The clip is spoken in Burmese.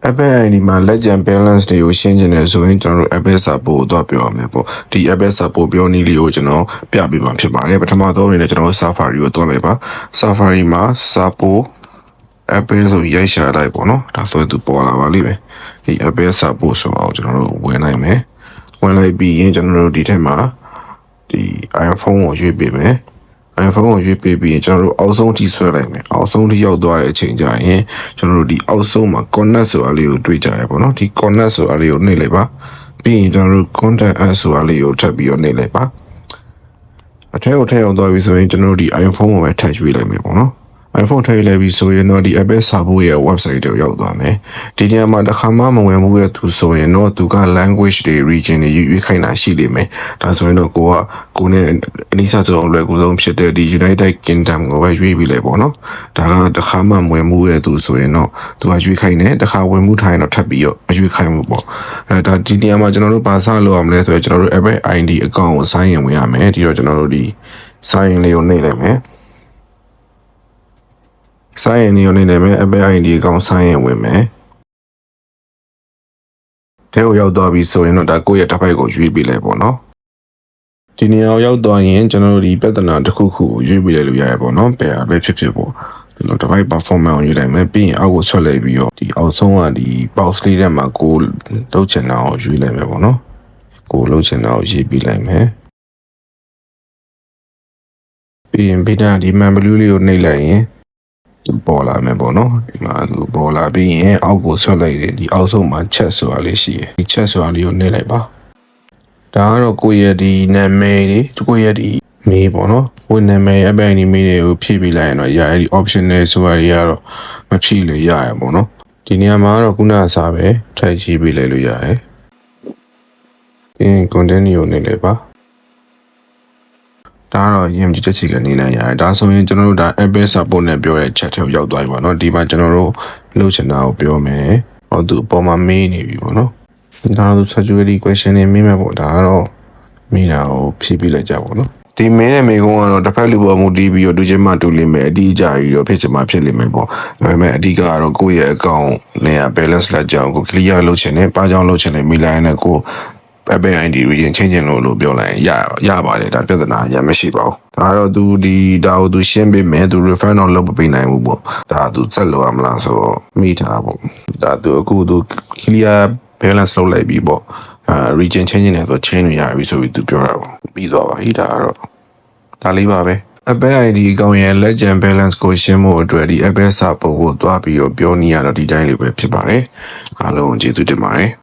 Apple ID မှာ Legend Balance တွေကိုရှင်းချင်တယ်ဆိုရင်ကျွန်တော်တို့ Apple Support ကိုသွားပြောရမယ်ပေါ့ဒီ Apple Support ပြောနည်းလေးကိုကျွန်တော်ပြပေးမှာဖြစ်ပါတယ်ပထမဆုံးအနေနဲ့ကျွန်တော် Safari ကိုသွားလိုက်ပါ Safari မှာ Support Apple ဆိုရိုက်ရှာလိုက်ပေါ့နော်ဒါဆိုရင်သူပေါ်လာပါလိမ့်မယ်ဒီ Apple Support ဆိုအောင်ကျွန်တော်တို့ဝင်လိုက်မယ်ဝင်လိုက်ပြီးရင်ကျွန်တော်တို့ဒီထက်မှာဒီ iPhone ကိုရွေးပေးမယ်iPhone ကိုရွေးပေးပြီးရင်ကျွန်တော်တို့အောက်ဆုံးထိဆွဲလိုက်မယ်အောက်ဆုံးထိရောက်သွားတဲ့အချိန်ကျရင်ကျွန်တော်တို့ဒီအောက်ဆုံးမှာ connect ဆိုတာလေးကိုတွေ့ကြရပါတော့ဒီ connect ဆိုတာလေးကိုနှိပ်လိုက်ပါပြီးရင်ကျွန်တော်တို့ contact us ဆိုတာလေးကိုထပ်ပြီးတော့နှိပ်လိုက်ပါအထက်ကိုထည့်အောင်သွားပြီဆိုရင်ကျွန်တော်တို့ဒီ iPhone ကိုပဲထပ်ရွေးလိုက်မယ်ပေါ့နော်iPhone ထည့်လိုက်ပြီဆိုရင်တော့ဒီ Apple Support ရဲ့ website ကိုရောက်သွားမယ်ဒီနေရာမှာတစ်ခါမှမဝင်မှုရဲ့သူဆိုရင်တော့သူက language တွေ region တွေရွေးခိုင်းတာရှိလိမ့်မယ်ဒါဆိုရင်တော့ကိုနဲ့အနည်းစားဆုံးလွယ်ကူဆုံးဖြစ်တဲ့ဒီ United Kingdom ကိုပဲရွေးပြီးလိုက်ပေါ့နော်ဒါကတစ်ခါမှမဝင်မှုရဲ့သူဆိုရင်တော့သူကရွေးခိုင်းတယ်တစ်ခါဝင်မှုထိုင်တော့ထပ်ပြီးတော့မရွေးခိုင်းဘူးပေါ့ဒါဒီနေရာမှာကျွန်တော်တို့ဘာစလုပ်ရမလဲဆိုရင်ကျွန်တော်တို့ Apple ID account ကို sign in ဝင်ရမယ်ဒီတော့ကျွန်တော်တို့ဒီ sign in လေးကိုနှိပ်လိုက်မယ်sign in နေနေမယ် Apple ID အကောင့် sign in ဝင်မယ်တဲကိုရောက်သွားပြီဆိုရင်တော့ဒါကိုယ့်ရဲ့တစ်ပိုက်ကိုရွေးပေးလိုက်ပေါ့နော်ဒီနေရာရောက်သွားရင်ကျွန်တော်တို့ဒီပြဿနာတစ်ခုခုကိုရွေးပေးလိုက်လို့ရရပေါ့နော်ပဲဖြစ်ဖြစ်ပေါ့ကျွန်တော်တစ်ပိုက် performance ကိုရွေးလိုက်မယ်ပြီးရင်အောက်ကိုဆွဲလိုက်ပြီးတော့ဒီအောက်ဆုံးကဒီ box လေးထဲမှာကိုလှုပ်ချင်တာကိုရွေးလိုက်မယ်ပေါ့နော်ကိုလှုပ်ချင်တာကိုရေးပေးလိုက်မယ်ပြီးရင်ဗီဒါဒီ man blue လေးကိုနှိပ်လိုက်ရင်ပေါ်လာမယ်ပေါ့နော်ဒီမှာသူပေါ်လာပြီးရင်အောက်ကိုဆွဲလိုက်တယ်ဒီအောက်ဆုံးမှာ chat ဆိုတာလေးရှိတယ်ဒီ chat ဆိုတာလေးကိုနှိပ်လိုက်ပါဒါကတော့ကိုယ့်ရဲ့ဒီနာမည်တွေကိုယ့်ရဲ့ဒီမေးပေါ့နော်ကိုယ်နာမည်အပိုင်းဒီမေးတွေကိုဖြည့်ပေးလိုက်ရင်တော့ရအဲဒီ optional ဆိုတာတွေကတော့မဖြည့်လို့ရရပေါ့နော်ဒီနေရာမှာတော့ခုနကစားပဲထည့်ရေးပေးလိုက်လို့ရတယ်ပြီးရင် continue ကိုနှိပ်လိုက်ပါဒါတော့ရင်ကြည့်ချင်ကနေနိုင်ရတယ်ဒါဆိုရင်ကျွန်တော်တို့ဒါ Apple Support နဲ့ပြောတဲ့ chat ထဲကိုရောက်သွားပြီပေါ့နော်ဒီမှာကျွန်တော်တို့လုပ်ချင်တာကိုပြောမယ်ဟောသူအပေါ်မှာမေးနေပြီပေါ့နော်ဒါတော့ security question တွေမေးမှာပေါ့ဒါကတော့မေးတာကိုဖြည့်ပြလိုက်ကြပါတော့ဒီမင်းနဲ့မေကုန်းကတော့တစ်ဖက်လူပေါ်မူတည်ပြီးတော့တူချင်းမှတူလိမ့်မယ်အတိအကျကြီးတော့ဖြစ်ချင်မှဖြစ်လိမ့်မယ်ပေါ့ဒါပေမဲ့အဓိကကတော့ကိုယ့်ရဲ့ account နဲ့ balance လက်ကြောင်းကို clear လုပ်ချင်တယ်ပါကြောင်းလုပ်ချင်တယ်မိလိုက်နဲ့ကိုApple ID ရင်ချင်းချင်းလို့ပြောလိုက်ရင်ရပါတယ်ဒါပြဿနာရမရှိပါဘူးဒါကတော့သူဒီဒါကိုသူရှင်းပေးမယ်သူ refer တော့လုပ်မပေးနိုင်ဘူးပေါ့ဒါသူစက်လို့ရမလားဆိုတော့မိထားပေါ့ဒါသူအခုသူ clear balance လုပ်လိုက်ပြီပေါ့region change နေဆို change ရပြီဆိုပြီးသူပြောတာပေါ့ပြီးသွားပါပြီဒါကတော့ဒါလေးပါပဲApple ID အကောင့်ရဲ့ Legend Balance ကိုရှင်းဖို့အတွက်ဒီ Apple Support ကိုတွားပြီးတော့ပြောနေရတော့ဒီတိုင်းလေးပဲဖြစ်ပါတယ်အားလုံးကျေးဇူးတင်ပါတယ်